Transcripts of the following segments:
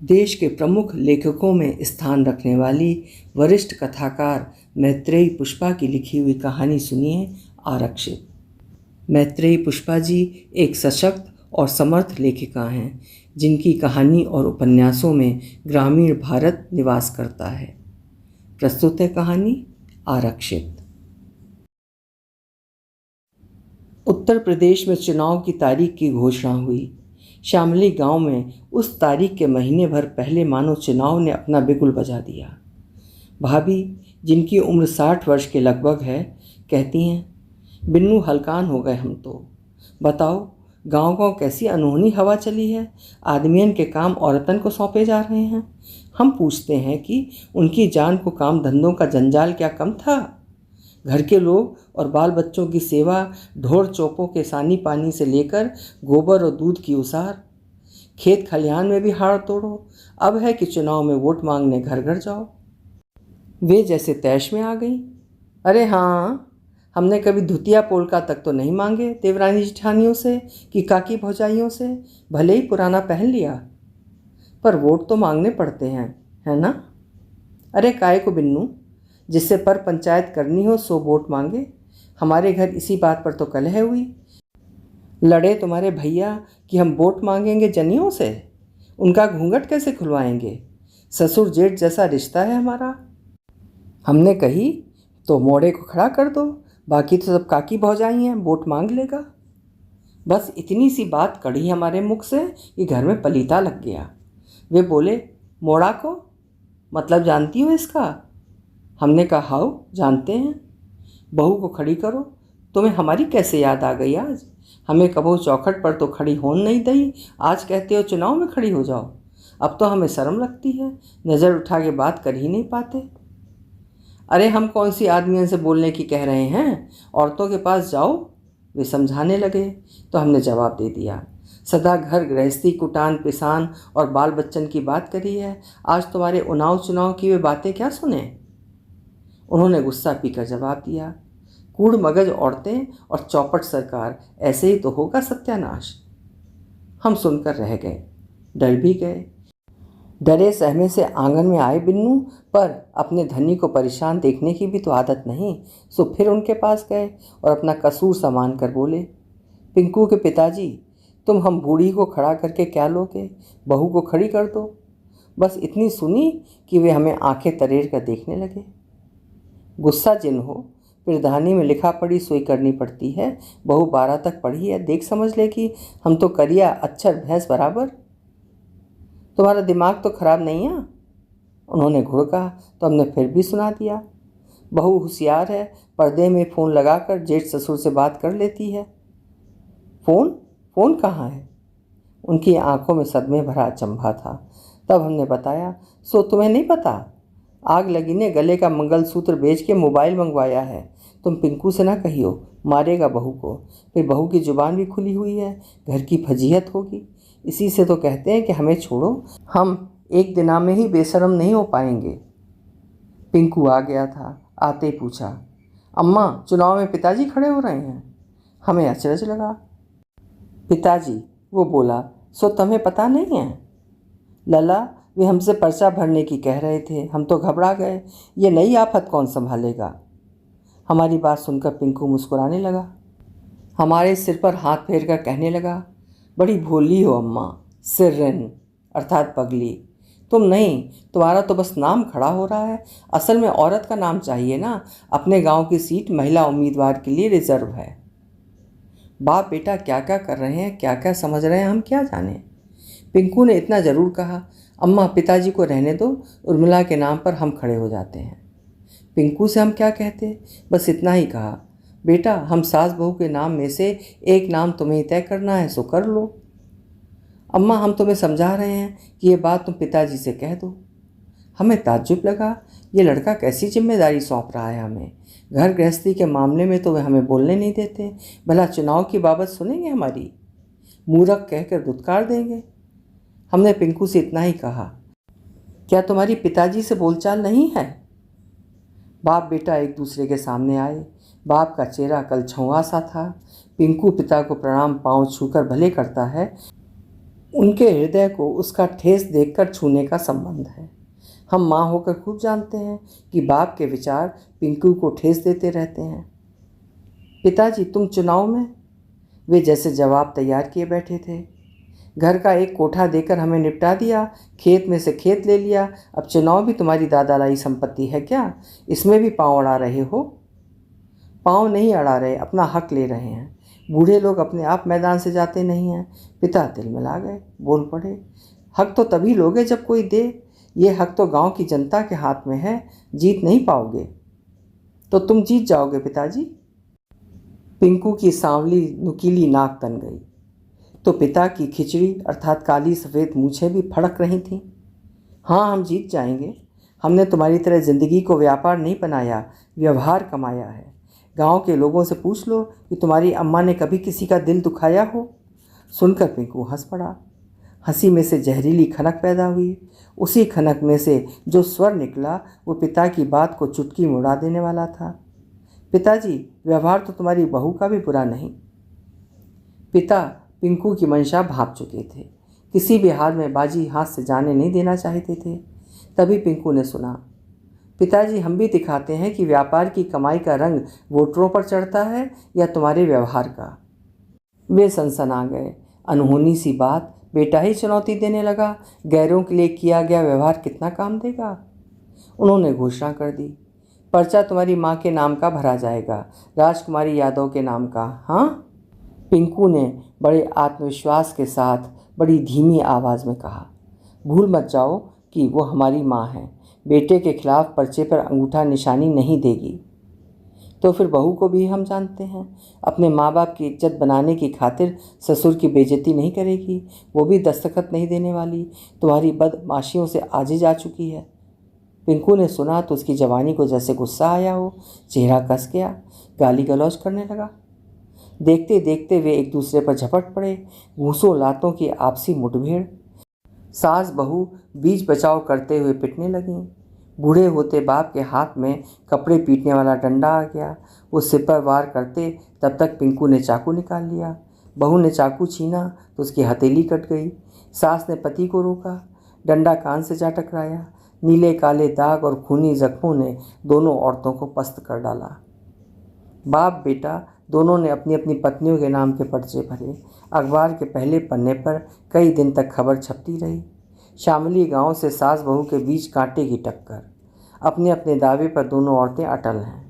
देश के प्रमुख लेखकों में स्थान रखने वाली वरिष्ठ कथाकार मैत्रेयी पुष्पा की लिखी हुई कहानी सुनिए आरक्षित। मैत्रेयी पुष्पा जी एक सशक्त और समर्थ लेखिका हैं जिनकी कहानी और उपन्यासों में ग्रामीण भारत निवास करता है। प्रस्तुत है कहानी आरक्षित। उत्तर प्रदेश में चुनाव की तारीख की घोषणा हुई। शामली गांव में उस तारीख के महीने भर पहले मानो चुनाव ने अपना बिगुल बजा दिया। भाभी, जिनकी उम्र 60 वर्ष के लगभग है, कहती हैं, बिन्नू हलकान हो गए हम तो। बताओ, गांव-गांव कैसी अनहोनी हवा चली है। आदमियन के काम औरतन को सौंपे जा रहे हैं। हम पूछते हैं कि उनकी जान को काम धंधों का जंजाल क्या कम था। घर के लोग और बाल बच्चों की सेवा, ढोर चौपों के सानी पानी से लेकर गोबर और दूध की उसार, खेत खलिहान में भी हाड़ तोड़ो। अब है कि चुनाव में वोट मांगने घर घर जाओ। वे जैसे तैश में आ गई। अरे हाँ, हमने कभी धुतिया पोलका तक तो नहीं मांगे देवरानी जिठानियों से कि काकी भौजाइयों से, भले ही पुराना पहन लिया, पर वोट तो मांगने पड़ते हैं, है ना। अरे काहे को बिन्नू, जिससे पर पंचायत करनी हो सो वोट मांगे। हमारे घर इसी बात पर तो कलह हुई। लड़े तुम्हारे भैया कि हम वोट मांगेंगे जनियों से, उनका घूंघट कैसे खुलवाएंगे। ससुर जेठ जैसा रिश्ता है हमारा। हमने कही तो मोड़े को खड़ा कर दो, बाकी तो सब काकी भौजाई हैं, वोट मांग लेगा। बस इतनी सी बात कड़ी हमारे मुख से कि घर में पलीता लग गया। वे बोले, मोड़ा को मतलब जानती हो इसका। हमने कहा, हाउ, जानते हैं। बहू को खड़ी करो। तुम्हें हमारी कैसे याद आ गई आज। हमें कबो चौखट पर तो खड़ी होन नहीं दई, आज कहते हो चुनाव में खड़ी हो जाओ। अब तो हमें शर्म लगती है, नज़र उठा के बात कर ही नहीं पाते। अरे हम कौन सी आदमियों से बोलने की कह रहे हैं, औरतों के पास जाओ। वे समझाने लगे तो हमने जवाब दे दिया, सदा घर गृहस्थी कुटान पिसान और बाल बच्चन की बात करी है, आज तुम्हारे उनाव चुनाव की वे बातें क्या सुने। उन्होंने गुस्सा पीकर जवाब दिया, कूड़ मगज औरतें और चौपट सरकार, ऐसे ही तो होगा सत्यानाश। हम सुनकर रह गए, डर भी गए। डरे सहमे से आंगन में आए बिन्नू, पर अपने धनी को परेशान देखने की भी तो आदत नहीं, सो फिर उनके पास गए और अपना कसूर सामान कर बोले, पिंकू के पिताजी, तुम हम बूढ़ी को खड़ा करके क्या लोगे, बहू को खड़ी कर दो। बस इतनी सुनी कि वे हमें आंखें तरेर कर देखने लगे। गुस्सा जिन हो, प्रधानी में लिखा पढ़ी सोई करनी पड़ती है। बहू 12 तक पढ़ी है, देख समझ लेगी, हम तो करिया अक्षर भैंस बराबर। तुम्हारा दिमाग तो खराब नहीं है। उन्होंने घुड़का तो हमने फिर भी सुना दिया। बहू होशियार है, पर्दे में फ़ोन लगाकर जेठ ससुर से बात कर लेती है। फ़ोन फ़ोन कहाँ है। उनकी आंखों में सदमे भरा अचंभा था। तब हमने बताया, सो तुम्हें नहीं पता, आग लगी ने गले का मंगलसूत्र बेच के मोबाइल मंगवाया है। तुम पिंकू से ना कहियो, मारेगा बहू को। फिर बहू की जुबान भी खुली हुई है, घर की फजीहत होगी। इसी से तो कहते हैं कि हमें छोड़ो, हम एक दिना में ही बेशरम नहीं हो पाएंगे। पिंकू आ गया था। आते ही पूछा, अम्मा, चुनाव में पिताजी खड़े हो रहे हैं। हमें अचरज लगा। पिताजी, वो बोला, सो तुम्हें पता नहीं है। लला, वे हमसे पर्चा भरने की कह रहे थे, हम तो घबरा गए। ये नई आफत कौन संभालेगा। हमारी बात सुनकर पिंकू मुस्कुराने लगा, हमारे सिर पर हाथ फेर कर कहने लगा, बड़ी भोली हो अम्मा, सिर्रन अर्थात पगली। तुम नहीं, तुम्हारा तो बस नाम खड़ा हो रहा है, असल में औरत का नाम चाहिए ना। अपने गांव की सीट महिला उम्मीदवार के लिए रिजर्व है। बाप बेटा क्या क्या कर रहे हैं, क्या क्या समझ रहे हैं, हम क्या जाने। पिंकू ने इतना ज़रूर कहा, अम्मा पिताजी को रहने दो, उर्मिला के नाम पर हम खड़े हो जाते हैं। पिंकू से हम क्या कहते, बस इतना ही कहा, बेटा हम सास बहू के नाम में से एक नाम तुम्हें तय करना है, सो कर लो। अम्मा हम तुम्हें समझा रहे हैं कि ये बात तुम पिताजी से कह दो। हमें ताज्जुब लगा, ये लड़का कैसी जिम्मेदारी सौंप रहा है हमें। घर गृहस्थी के मामले में तो वे हमें बोलने नहीं देते, भला चुनाव की बाबत सुनेंगे हमारी, मूर्ख कहकर धुतकार देंगे। हमने पिंकू से इतना ही कहा, क्या तुम्हारी पिताजी से बोलचाल नहीं है। बाप बेटा एक दूसरे के सामने आए। बाप का चेहरा कल छुआ सा था। पिंकू पिता को प्रणाम पांव छूकर भले करता है, उनके हृदय को उसका ठेस देखकर छूने का संबंध है। हम माँ होकर खूब जानते हैं कि बाप के विचार पिंकू को ठेस देते रहते हैं। पिताजी, तुम चुनाव में? वे जैसे जवाब तैयार किए बैठे थे। घर का एक कोठा देकर हमें निपटा दिया, खेत में से खेत ले लिया, अब चुनाव भी तुम्हारी दादा लाई संपत्ति है क्या? इसमें भी पाँव अड़ा रहे हो? पाँव नहीं अड़ा रहे, अपना हक ले रहे हैं। बूढ़े लोग अपने आप मैदान से जाते नहीं हैं। पिता दिल मिला गए, बोल पड़े, हक तो तभी लोगे जब कोई दे। ये हक तो गांव की जनता के हाथ में है, जीत नहीं पाओगे। तो तुम जीत जाओगे पिताजी। पिंकू की सांवली नुकीली नाक तन गई तो पिता की खिचड़ी अर्थात काली सफ़ेद मूछें भी फड़क रही थीं। हाँ, हम जीत जाएंगे। हमने तुम्हारी तरह ज़िंदगी को व्यापार नहीं बनाया, व्यवहार कमाया है। गांव के लोगों से पूछ लो कि तुम्हारी अम्मा ने कभी किसी का दिल दुखाया हो। सुनकर पिंकू हंस पड़ा। हंसी में से जहरीली खनक पैदा हुई। उसी खनक में से जो स्वर निकला वो पिता की बात को चुटकी में उड़ा देने वाला था। पिताजी, व्यवहार तो तुम्हारी बहू का भी बुरा नहीं। पिता पिंकू की मंशा भांप चुके थे। किसी भी हाल में बाजी हाथ से जाने नहीं देना चाहते थे। तभी पिंकू ने सुना, पिताजी, हम भी दिखाते हैं कि व्यापार की कमाई का रंग वोटरों पर चढ़ता है या तुम्हारे व्यवहार का। वे सनसना गए। अनहोनी सी बात, बेटा ही चुनौती देने लगा। गैरों के लिए किया गया व्यवहार कितना काम देगा। उन्होंने घोषणा कर दी, पर्चा तुम्हारी माँ के नाम का भरा जाएगा, राजकुमारी यादव के नाम का। हाँ? पिंकू ने बड़े आत्मविश्वास के साथ बड़ी धीमी आवाज़ में कहा, भूल मत जाओ कि वो हमारी माँ है। बेटे के खिलाफ पर्चे पर अंगूठा निशानी नहीं देगी। तो फिर बहू को भी हम जानते हैं, अपने माँ बाप की इज्जत बनाने की खातिर ससुर की बेइज्जती नहीं करेगी। वो भी दस्तखत नहीं देने वाली। तुम्हारी बदमाशियों से आजिज आ चुकी है। पिंकू ने सुना तो उसकी जवानी को जैसे गुस्सा आया हो, चेहरा कस गया, गाली गलौज करने लगा। देखते देखते वे एक दूसरे पर झपट पड़े। घूंसों लातों की आपसी मुठभेड़। सास बहू बीच बचाव करते हुए पिटने लगीं। बूढ़े होते बाप के हाथ में कपड़े पीटने वाला डंडा आ गया। वो सिर पर वार करते तब तक पिंकू ने चाकू निकाल लिया। बहू ने चाकू छीना तो उसकी हथेली कट गई। सास ने पति को रोका, डंडा कान से जा टकराया। नीले काले दाग और खूनी जख्मों ने दोनों औरतों को पस्त कर डाला। बाप बेटा दोनों ने अपनी अपनी पत्नियों के नाम के पर्चे भरे। अखबार के पहले पन्ने पर कई दिन तक खबर छपती रही। शामली गांव से सास बहू के बीच कांटे की टक्कर। अपने अपने दावे पर दोनों औरतें अटल हैं।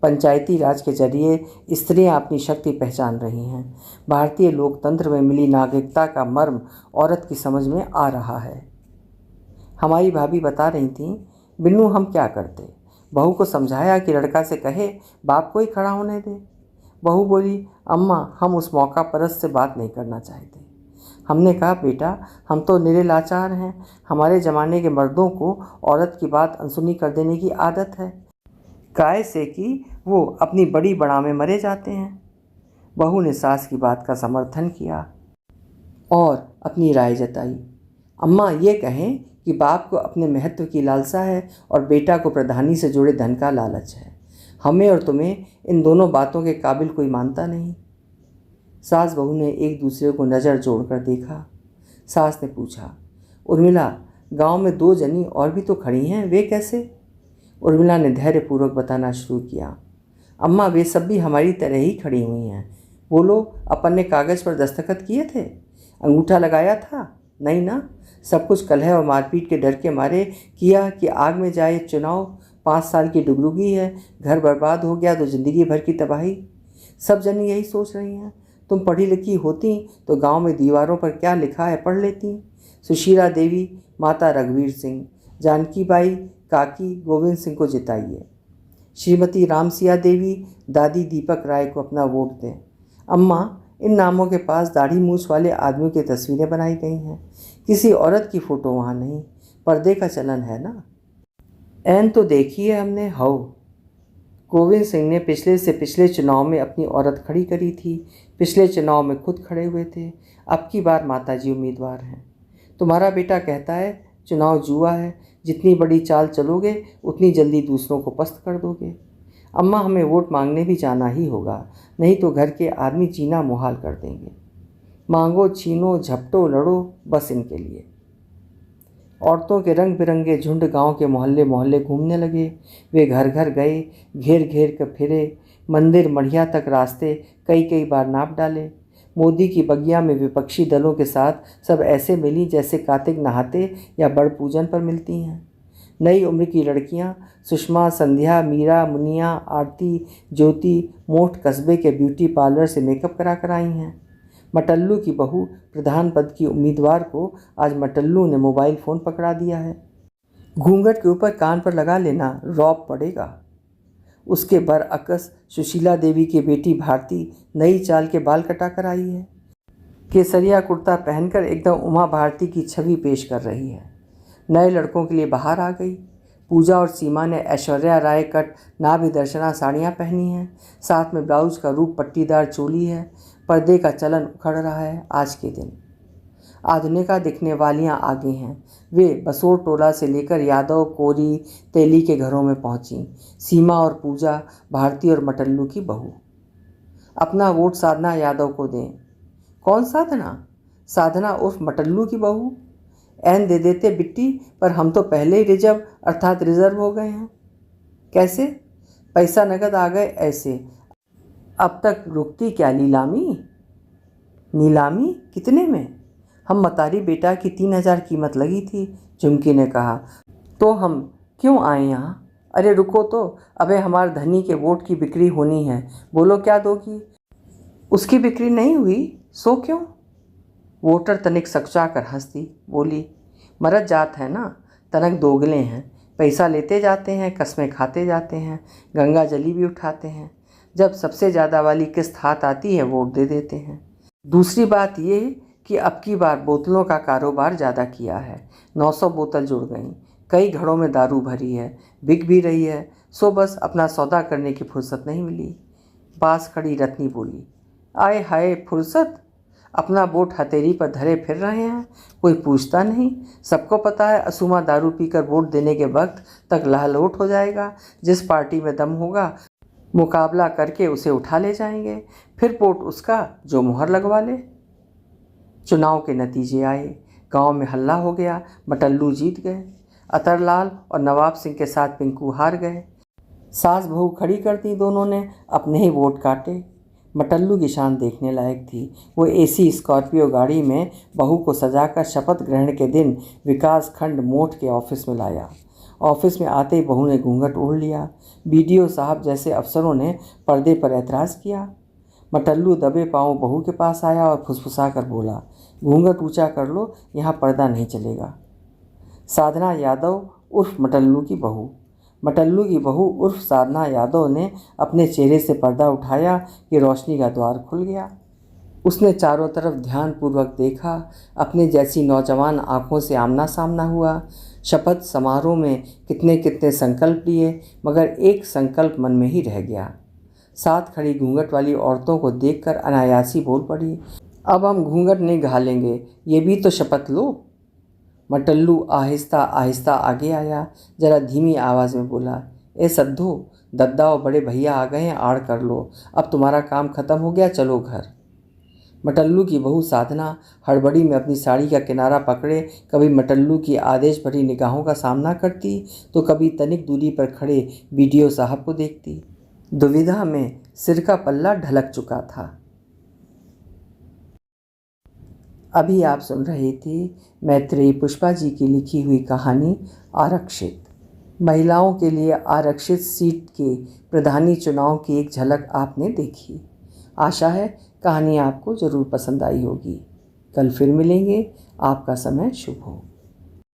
पंचायती राज के जरिए स्त्रियां अपनी शक्ति पहचान रही हैं। भारतीय लोकतंत्र में मिली नागरिकता का मर्म औरत की समझ में आ रहा है। हमारी भाभी बता रही थीं, बिन्नू हम क्या करते। बहू को समझाया कि लड़का से कहे बाप को ही खड़ा होने दे। बहू बोली, अम्मा हम उस मौका परस्त से बात नहीं करना चाहते। हमने कहा, बेटा हम तो निरे लाचार हैं। हमारे ज़माने के मर्दों को औरत की बात अनसुनी कर देने की आदत है, काय से कि वो अपनी बड़ी बड़ा में मरे जाते हैं। बहू ने सास की बात का समर्थन किया और अपनी राय जताई। अम्मा ये कहें कि बाप को अपने महत्व की लालसा है और बेटा को प्रधानी से जुड़े धन का लालच है। हमें और तुम्हें इन दोनों बातों के काबिल कोई मानता नहीं। सास बहू ने एक दूसरे को नज़र जोड़कर देखा। सास ने पूछा, उर्मिला गांव में 2 जनी और भी तो खड़ी हैं, वे कैसे? उर्मिला ने धैर्यपूर्वक बताना शुरू किया, अम्मा वे सब भी हमारी तरह ही खड़ी हुई हैं। बोलो, अपन ने कागज़ पर दस्तखत किए थे, अंगूठा लगाया था? नहीं ना, सब कुछ कलह और मारपीट के डर के मारे किया कि आग में जाए चुनाव। 5 साल की डुगडुगी है, घर बर्बाद हो गया तो ज़िंदगी भर की तबाही। सब जनी यही सोच रही हैं। तुम पढ़ी लिखी होती तो गांव में दीवारों पर क्या लिखा है पढ़ लेती। सुशीला देवी माता रघुवीर सिंह, जानकी बाई काकी गोविंद सिंह को जिताइए। श्रीमती रामसिया देवी दादी दीपक राय को अपना वोट दें। अम्मा इन नामों के पास दाढ़ी मूछ वाले आदमियों की तस्वीरें बनाई गई हैं, किसी औरत की फ़ोटो वहाँ नहीं। पर्दे का चलन है ना। ऐन तो देखी है हमने। हाउ गोविंद सिंह ने पिछले से पिछले चुनाव में अपनी औरत खड़ी करी थी। पिछले चुनाव में खुद खड़े हुए थे। अब की बार माताजी उम्मीदवार हैं। तुम्हारा बेटा कहता है चुनाव जुआ है, जितनी बड़ी चाल चलोगे उतनी जल्दी दूसरों को पस्त कर दोगे। अम्मा हमें वोट मांगने भी जाना ही होगा, नहीं तो घर के आदमी जीना मुहाल कर देंगे। मांगो छीनो झपटो लड़ो बस इनके लिए। औरतों के रंग बिरंगे झुंड गांव के मोहल्ले मोहल्ले घूमने लगे। वे घर घर गए, घेर घेर कर फिरे, मंदिर मढ़िया तक रास्ते कई कई बार नाप डाले। मोदी की बगिया में विपक्षी दलों के साथ सब ऐसे मिली जैसे कार्तिक नहाते या बड़ पूजन पर मिलती हैं। नई उम्र की लड़कियां सुषमा, संध्या, मीरा, मुनिया, आरती, ज्योति मोठ कस्बे के ब्यूटी पार्लर से मेकअप करा कर आई हैं। मटल्लू की बहू प्रधान पद की उम्मीदवार को आज मटल्लू ने मोबाइल फ़ोन पकड़ा दिया है। घूंघट के ऊपर कान पर लगा लेना रौब पड़ेगा। उसके बरअक्स सुशीला देवी की बेटी भारती नई चाल के बाल कटा कर आई है। केसरिया कुर्ता पहनकर एकदम उमा भारती की छवि पेश कर रही है। नए लड़कों के लिए बाहर आ गई। पूजा और सीमा ने ऐश्वर्या राय कट नाभि दर्शना साड़ियाँ पहनी हैं। साथ में ब्लाउज का रूप पट्टीदार चोली है। पर्दे का चलन उखड़ रहा है आज के दिन। आधुनिका दिखने वालियाँ आगे हैं। वे बसोर टोला से लेकर यादव, कोरी, तेली के घरों में पहुँची। सीमा और पूजा भारती और मटल्लू की बहू। अपना वोट साधना यादव को दें। कौन साधना? साधना उर्फ मटल्लू की बहू। एन दे देते बिट्टी, पर हम तो पहले ही रिजर्व अर्थात रिजर्व हो गए हैं। कैसे? पैसा नगद आ गए ऐसे। अब तक रुकती क्या नीलामी? नीलामी कितने में? हम मतारी बेटा की 3,000 कीमत लगी थी। झुमकी ने कहा। तो हम क्यों आए यहाँ? अरे रुको तो, अबे हमारे धनी के वोट की बिक्री होनी है। बोलो क्या दोगी? उसकी बिक्री नहीं हुई सो क्यों? वोटर तनिक सकचा कर हंसती बोली, मरद जात है ना, तनक दोगले हैं। पैसा लेते जाते हैं, कस्में खाते जाते हैं, गंगा जली भी उठाते हैं। जब सबसे ज़्यादा वाली किस्त हाथ आती है वोट दे देते हैं। दूसरी बात ये कि अब की बार बोतलों का कारोबार ज़्यादा किया है। 900 बोतल जुड़ गई। कई घरों में दारू भरी है, बिक भी रही है। सो बस अपना सौदा करने की फुर्सत नहीं मिली। पास खड़ी रत्नी बोली, आए हाय फुर्सत, अपना वोट हथेली पर धरे फिर रहे हैं, कोई पूछता नहीं। सबको पता है असुमा दारू पीकर वोट देने के वक्त तक लहलोट हो जाएगा। जिस पार्टी में दम होगा मुकाबला करके उसे उठा ले जाएंगे, फिर वोट उसका जो मुहर लगवा ले। चुनाव के नतीजे आए। गांव में हल्ला हो गया। मटल्लू जीत गए। अतरलाल और नवाब सिंह के साथ पिंकू हार गए। सास बहू खड़ी कर दी दोनों ने, अपने ही वोट काटे। मटल्लू की शान देखने लायक थी। वो एसी स्कॉर्पियो गाड़ी में बहू को सजाकर शपथ ग्रहण के दिन विकास खंड मोठ के ऑफिस में लाया। ऑफिस में आते ही बहू ने घूंघट ओढ़ लिया। बीडीओ साहब जैसे अफसरों ने पर्दे पर ऐतराज़ किया। मटल्लू दबे पांव बहू के पास आया और फुसफुसा कर बोला, घूंघट ऊंचा कर लो, यहाँ पर्दा नहीं चलेगा। साधना यादव उर्फ मटल्लू की बहू। मटल्लू की बहू उर्फ साधना यादव ने अपने चेहरे से पर्दा उठाया कि रोशनी का द्वार खुल गया। उसने चारों तरफ ध्यानपूर्वक देखा। अपने जैसी नौजवान आंखों से आमना सामना हुआ। शपथ समारोह में कितने कितने संकल्प लिए, मगर एक संकल्प मन में ही रह गया। साथ खड़ी घूंघट वाली औरतों को देखकर अनायासी बोल पड़ी, अब हम घूंघट नहीं घालेंगे, ये भी तो शपथ लो। मटल्लू आहिस्ता आहिस्ता आगे आया। जरा धीमी आवाज़ में बोला, ए सद्धो, दद्दा और बड़े भैया आ गए हैं, आड़ कर लो। अब तुम्हारा काम ख़त्म हो गया, चलो घर। मटल्लू की बहू साधना हड़बड़ी में अपनी साड़ी का किनारा पकड़े कभी मटल्लू की आदेश भरी निगाहों का सामना करती, तो कभी तनिक दूरी पर खड़े बीडीओ साहब को देखती। दुविधा में सिर का पल्ला ढलक चुका था। अभी आप सुन रहे थे मैत्रेयी पुष्पा जी की लिखी हुई कहानी आरक्षित। महिलाओं के लिए आरक्षित सीट के प्रधानी चुनाव की एक झलक आपने देखी। आशा है कहानी आपको ज़रूर पसंद आई होगी। कल फिर मिलेंगे। आपका समय शुभ हो।